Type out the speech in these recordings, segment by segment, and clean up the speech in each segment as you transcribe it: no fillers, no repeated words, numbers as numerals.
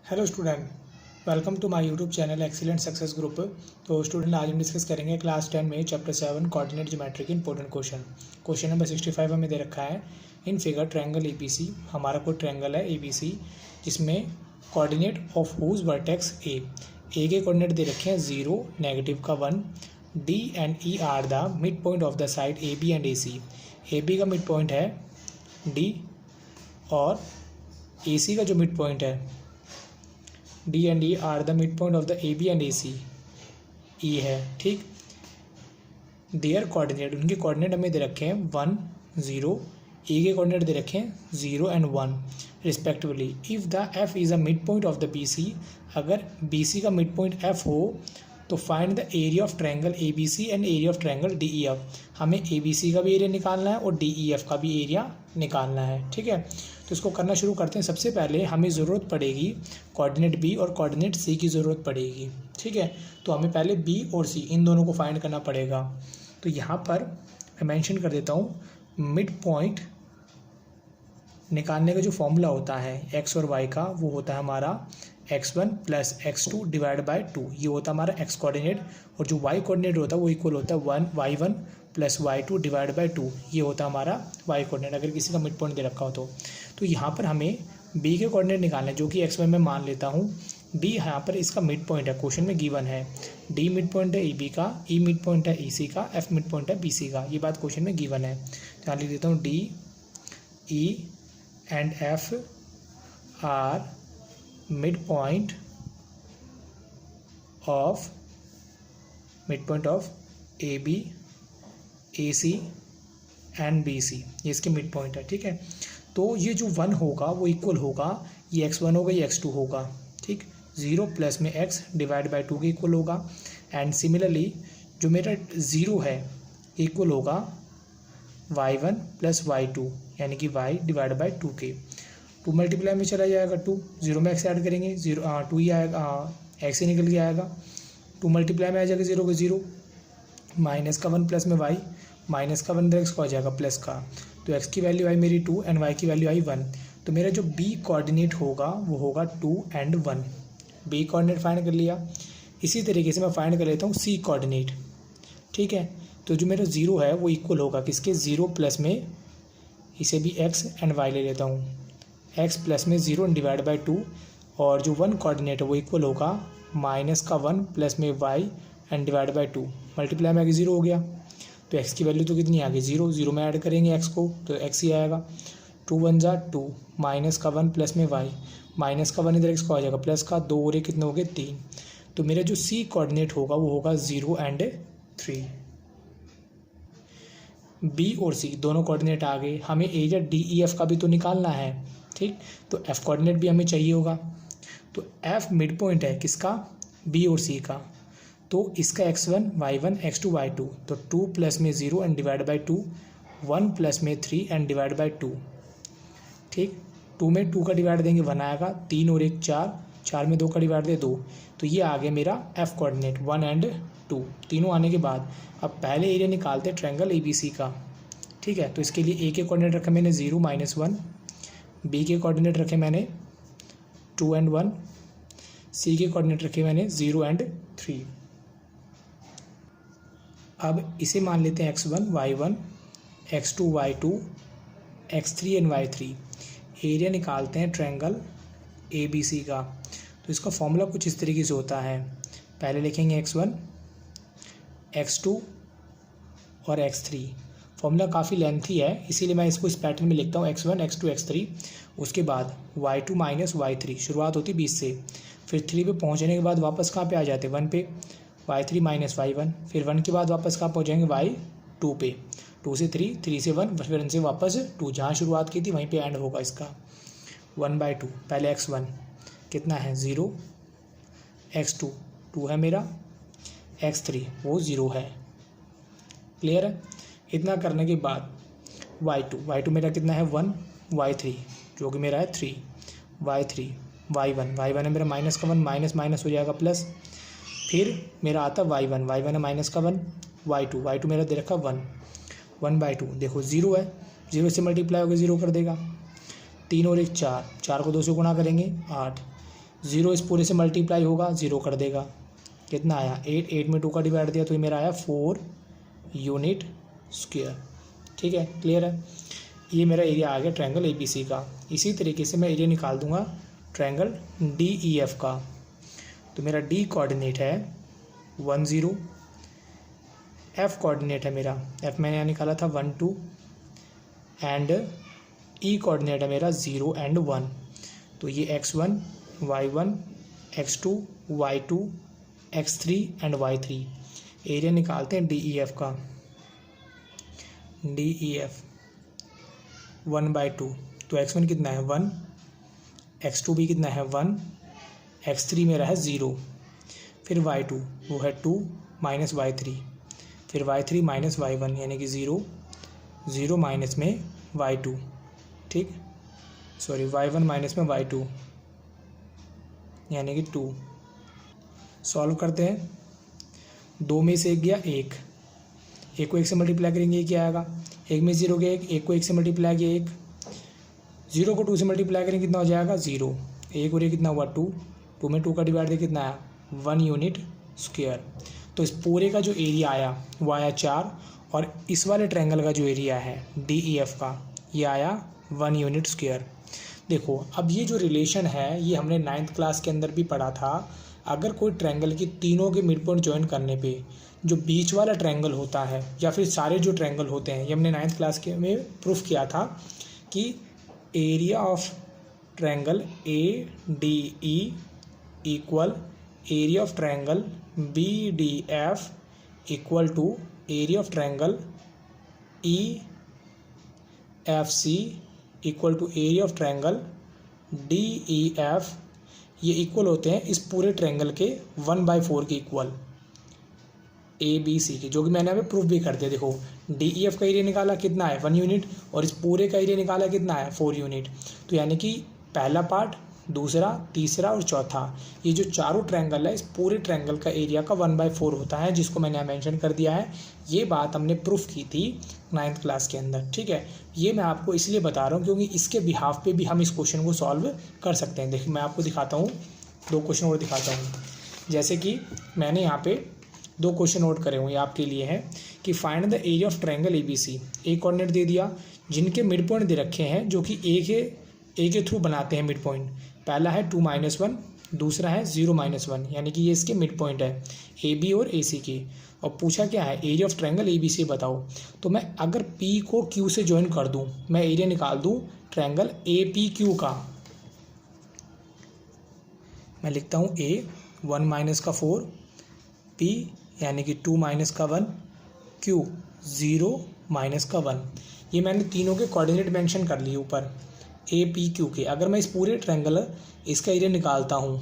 Hello student, welcome to my YouTube channel excellent success group. तो student, आज हम discuss करेंगे क्लास 10 में चैप्टर 7 कोऑर्डिनेट ज्योमेट्री के इंपॉर्टेंट क्वेश्चन नंबर 65 हमें दे रखा है। इन फिगर ट्रायंगल एबीसी, हमारा कोई ट्रायंगल है एबीसी जिसमें coordinate of whose vertex A के कोऑर्डिनेट दे रखे हैं 0, नेगेटिव का 1, D and E are the mid point of the side A B and A C. A B का मिड पॉइंट है डी और ए सी का जो मिड पॉइंट है D and E are the mid point of the A B and A C E है। ठीक, there coordinate, उनके coordinate हमें दे रखे हैं 1, 0, ए के कोऑर्डिनेट दे रखे हैं 0 and 1 respectively. If the F is a mid point of the B C, अगर बी सी का मिड पॉइंट एफ हो तो find the area of triangle A B C and area of triangle D E F. हमें A B C का भी area निकालना है और डी ई एफ का भी एरिया निकालना है। ठीक है, तो इसको करना शुरू करते हैं। सबसे पहले हमें ज़रूरत पड़ेगी कोऑर्डिनेट बी और कोऑर्डिनेट सी की ज़रूरत पड़ेगी। ठीक है, तो हमें पहले बी और सी इन दोनों को फाइंड करना पड़ेगा। तो यहाँ पर मैं मेंशन कर देता हूँ, मिड पॉइंट निकालने का जो फॉर्मूला होता है एक्स और वाई का, वो होता है हमारा x1 plus x2 divide by 2। ये होता है हमारा x कोऑर्डिनेट, और जो y कोऑर्डिनेट होता है वो इक्वल होता है y1 plus y2 divide by 2। ये होता है हमारा y कोऑर्डिनेट अगर किसी का मिड पॉइंट दे रखा हो तो यहाँ पर हमें b के कोऑर्डिनेट निकालने, जो कि x1 में मान लेता हूँ। b यहाँ पर इसका मिड पॉइंट है, क्वेश्चन में गिवन है। d मिड पॉइंट है ab का, e मिड पॉइंट है ec का, f मिड पॉइंट है bc का। ये बात क्वेश्चन में गिवन है। यहाँ लिख देता हूँ d, e and f are midpoint of AB, AC and BC, ये इसके मिड पॉइंट है। ठीक है, तो ये जो 1 होगा वो इक्वल होगा, ये x1 होगा, ये x2 होगा। ठीक, 0 प्लस में x डिवाइड बाय 2 के इक्वल होगा। एंड सिमिलरली जो मेरा 0 है इक्वल होगा y1 प्लस y2 यानी कि y डिवाइड बाय 2 के। 2 मल्टीप्लाई में चला जाएगा, 2 0 में x ऐड करेंगे 2 ही आएगा, x ही निकल के आएगा। 2 मल्टीप्लाई में आ जाएगा 0 का 0, माइनस का 1 प्लस में y, माइनस का 1 इधर x को आ जाएगा प्लस का। तो x की वैल्यू आई मेरी 2 एंड y की वैल्यू आई 1। तो मेरा जो b कोऑर्डिनेट होगा वो होगा 2 एंड 1। b कोऑर्डिनेट फाइंड कर लिया। इसी तरीके से मैं फाइंड कर लेता हूँ c कोऑर्डिनेट। ठीक है, तो जो मेरा 0 है वो इक्वल होगा किसके, 0 प्लस में इसे भी x एंड y ले लेता हूँ, x प्लस में 0 डिवाइड बाई 2, और जो 1 कोऑर्डिनेट है वो इक्वल होगा माइनस का 1 प्लस में y and divide by 2। Multiply में आगे 0 हो गया, तो x की वैल्यू तो कितनी आ गई 0, 0 में ऐड करेंगे x को तो x ही आएगा। 2 1 जा 2, माइनस का 1 प्लस में y, माइनस का 1 इधर x को आ जाएगा प्लस का 2, और ये कितने हो गए 3। तो मेरा जो c कोऑर्डिनेट होगा वो होगा 0 एंड 3। b और c दोनों कोऑर्डिनेट आ गए। हमें एरिया डी ई एफ का भी तो निकालना है। ठीक, तो f कोऑर्डिनेट भी हमें चाहिए होगा। तो f मिड पॉइंट है किसका, b और c का। तो इसका x1 y1 x2 y2, तो 2 प्लस में 0 एंड डिवाइड बाई 2, 1 प्लस में 3 एंड डिवाइड बाई 2। ठीक, 2 में 2 का डिवाइड देंगे 1 आएगा, 3 और 1 4, 4 में 2 का डिवाइड दे 2। तो ये आ गया मेरा f कोऑर्डिनेट 1 एंड 2। तीनों आने के बाद अब पहले एरिया निकालते हैं ट्रायंगल ए बी सी का। ठीक है, तो इसके लिए a के कोऑर्डिनेट रखा मैंने 0 माइनस 1, बी के कोऑर्डिनेट रखे मैंने 2 एंड 1, सी के कोऑर्डिनेट रखे मैंने 0 एंड 3। अब इसे मान लेते हैं x1 y1 x2 y2 x3 and y3। Area निकालते हैं ट्रायंगल ए बी सी का। तो इसका फॉर्मूला कुछ इस तरीके से होता है। पहले लिखेंगे x1 x2 और x3। फॉर्मूला काफ़ी लेंथी है, इसीलिए मैं इसको इस पैटर्न में लिखता हूँ x1 x2 x3। उसके बाद y2 माइनस y3, शुरुआत होती 20 से, फिर 3 पे पहुँचने के बाद वापस कहाँ पे आ जाते 1 पे, y3 माइनस y1, फिर 1 के बाद वापस कहाँ पहुँचेंगे y2 पे, 2 से 3, 3 से 1, फिर 1 से वापस 2। जहाँ शुरुआत की थी वहीं पे एंड होगा इसका 1/2। पहले x1 कितना है 0, x2 2 है मेरा, x3 वो 0 है। क्लियर है। इतना करने के बाद y2 मेरा कितना है 1, y3 जो कि मेरा है 3, y3 y1 है मेरा माइनस का 1, माइनस माइनस हो जाएगा प्लस, फिर मेरा आता y1 है माइनस का 1, y2 मेरा दे रखा 1/2। देखो 0 है, 0 से मल्टीप्लाई होकर 0 कर देगा, 3 और 1 4, 4 को 2 से गुणा करेंगे 8, 0 इस पूरे से मल्टीप्लाई होगा, 0 कर देगा, कितना आया 8, 8 में 2 का डिवाइड दिया तो ये मेरा आया 4 यूनिट स्क्वायर। ठीक है, क्लियर है। ये मेरा एरिया आ गया ट्रायंगल ABC का। इसी तरीके से मैं एरिया निकाल दूंगा ट्रायंगल DEF का। तो मेरा D कोऑर्डिनेट है 1 0, F कोऑर्डिनेट है मेरा, F मैंने यहाँ निकाला था 1 2, एंड E कोऑर्डिनेट है मेरा 0 एंड 1। तो ये x1 y1 x2 y2 x3 and y3। Area निकालते हैं DEF का। DEF 1/2, तो x1 कितना है 1, x2 भी कितना है 1, x3 मेरा है 0, फिर y2 वो है 2 माइनस y3, फिर y3 माइनस y1 यानी कि 0, 0 माइनस में y2, ठीक, सॉरी y1 माइनस में y2 यानी कि 2। सॉल्व करते हैं, 2 में से 1 गया 1, 1 को 1 से मल्टीप्लाई करेंगे ये क्या आएगा, 1 में 0 गया 1 को 1 से मल्टीप्लाई किया 1, 0 को 2 से मल्टीप्लाई करेंगे कितना हो जाएगा 0, 1 और ये कितना हुआ 2, 2 में 2 का डिवाइड दिया कितना आया 1 यूनिट स्क्वायर। तो इस पूरे का जो एरिया आया वो आया 4, और इस वाले ट्रायंगल का जो एरिया है DEF का ये आया 1 यूनिट स्क्वायर। देखो अब ये जो रिलेशन है ये हमने 9th क्लास के अंदर भी पढ़ा था। अगर कोई ट्रायंगल की तीनों के मिड पॉइंट ज्वाइन करने पे जो बीच वाला ट्रायंगल होता है या फिर सारे जो ट्रायंगल होते हैं, ये हमने 9th क्लास के में प्रूफ किया था कि area of triangle ADE equal area of triangle BDF equal to area of triangle EFC equal to area of triangle DEF। ये इक्वल होते हैं इस पूरे ट्रायंगल के 1/4 के इक्वल ABC के, जो कि मैंने अभी प्रूफ भी कर दिया। देखो DEF का एरिया निकाला कितना है 1 यूनिट, और इस पूरे का एरिया निकाला कितना है 4 यूनिट। तो यानी कि पहला पार्ट, दूसरा, तीसरा और चौथा, ये जो चारों ट्रायंगल है इस पूरे ट्रायंगल का एरिया का 1/4 होता है, जिसको मैंने मेंशन कर दिया है। ये बात हमने प्रूफ की थी 9th क्लास के अंदर। ठीक है, ये मैं आपको इसलिए बता रहा हूँ क्योंकि इसके बिहाफ पे भी हम इस क्वेश्चन को सॉल्व कर सकते हैं। देखिए मैं आपको दिखाता हूँ, 2 क्वेश्चन और दिखाता हूँ। जैसे कि मैंने यहाँ पे 2 क्वेश्चन नोट करे हुए आपके लिए हैं कि find the area of triangle ABC। एक कोऑर्डिनेट दे दिया जिनके मिड पॉइंट दे रखे हैं जो कि ए के थ्रू बनाते हैं मिड पॉइंट। पहला है 2 - 1, दूसरा है 0 - 1, यानी कि ये इसके मिड पॉइंट है AB और AC के। और पूछा क्या है एरिया ऑफ ट्रायंगल ABC बताओ। तो मैं अगर P को Q से ज्वाइन कर दूं, मैं एरिया निकाल दूं ट्रायंगल APQ का। मैं लिखता हूँ A 1 - का 4, P यानी कि 2 - का 1, Q 0 - का 1। ये मैंने तीनों के कोऑर्डिनेट मेंशन कर लिए ऊपर APQ के। अगर मैं इस पूरे ट्रायंगल इसका एरिया निकालता हूँ,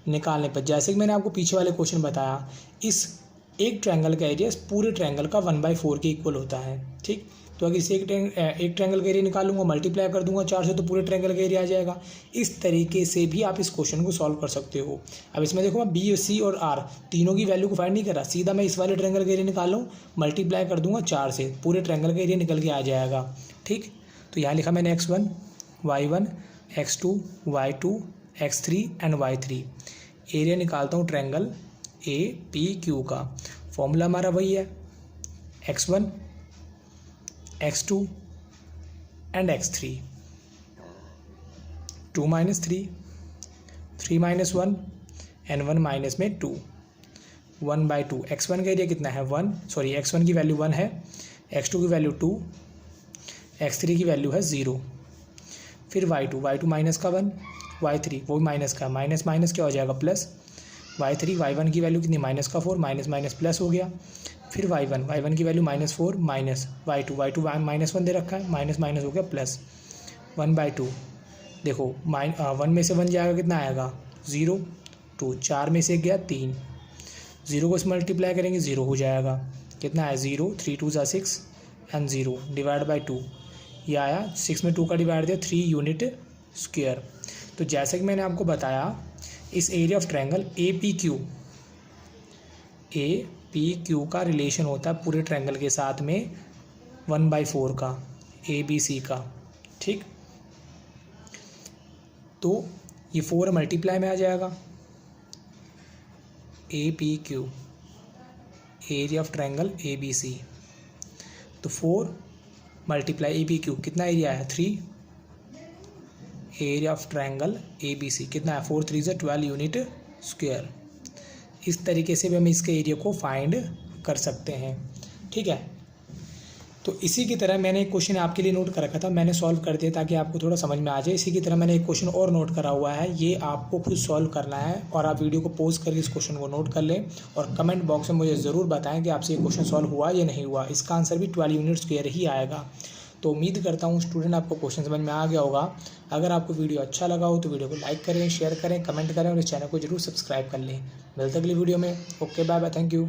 निकालने पर जैसे कि मैंने आपको पीछे वाले क्वेश्चन बताया, इस एक ट्रायंगल का एरिया इस पूरे ट्रायंगल का 1/4 के इक्वल होता है। ठीक, तो अगर इसे एक ट्रायंगल का एरिया निकालूंगा, मल्टीप्लाई कर दूंगा 4 से, तो पूरे ट्रायंगल का एरिया आ जाएगा। इस तरीके से भी आप इस क्वेश्चन को सॉल्व कर सकते हो। अब इसमें देखो मैं B, C और R तीनों की वैल्यू को फाइंड नहीं करा, सीधा मैं इस वाले ट्रायंगल का एरिया निकालूँ, मल्टीप्लाई कर दूंगा 4 से, पूरे ट्रायंगल का एरिया निकल के आ जाएगा। ठीक, तो यहाँ लिखा मैंने x1 y1 x2 y2 x3 and y3। Area निकालता हूँ ट्रायंगल APQ का। फॉर्मूला हमारा वही है x1 x2 and x3, 2 - 3, 3 - 1 and 1 minus में 2, 1/2। x1 का एरिया कितना है 1, सॉरी x1 की वैल्यू 1 है, x2 की वैल्यू 2, x3 की वैल्यू है 0। फिर y2 माइनस का 1, y3 वो भी माइनस का, माइनस माइनस क्या हो जाएगा प्लस, y3 y1 की वैल्यू कितनी -4, माइनस माइनस प्लस हो गया। फिर y1 की वैल्यू -4 माइनस y2 -1 दे रखा है, माइनस माइनस हो गया प्लस 1/2। देखो 1 में से 1 जाएगा कितना आएगा 0, 2, 4 में से गया 3, 0 को मल्टीप्लाई करेंगे 0 हो जाएगा, कितना है 0, 3 2 = 6 एंड 0 डिवाइड बाई 2। ये आया 6 में 2 का डिवाइड दिया 3 यूनिट स्क्वायर। तो जैसे कि मैंने आपको बताया इस एरिया ऑफ ट्रायंगल APQ का रिलेशन होता है पूरे ट्रायंगल के साथ में 1/4 का ABC का। ठीक, तो ये 4 मल्टीप्लाई में आ जाएगा, APQ area of triangle ABC। तो 4 मल्टीप्लाई APQ कितना एरिया है 3, एरिया ऑफ ट्रायंगल ABC कितना है 4 3 = 12 यूनिट स्क्वायर। इस तरीके से भी हम इसके एरिया को फाइंड कर सकते हैं, ठीक है। तो इसी की तरह मैंने एक क्वेश्चन आपके लिए नोट कर रखा था, मैंने सॉल्व कर दिया ताकि आपको थोड़ा समझ में आ जाए। इसी की तरह मैंने एक क्वेश्चन और नोट करा हुआ है, ये आपको खुद सॉल्व करना है और आप वीडियो को पॉज करके इस क्वेश्चन को नोट कर लें और कमेंट बॉक्स में मुझे ज़रूर बताएं कि आपसे ये क्वेश्चन सॉल्व हुआ या नहीं हुआ। इसका आंसर भी 12 यूनिट स्क्वायर ही आएगा। तो उम्मीद करता हूँ स्टूडेंट आपको क्वेश्चन समझ में आ गया होगा। अगर आपको वीडियो अच्छा लगा हो तो वीडियो को लाइक करें, शेयर करें, कमेंट करें और इस चैनल को जरूर सब्सक्राइब कर लें। मिलते अगली वीडियो में। Okay, bye bye, thank you.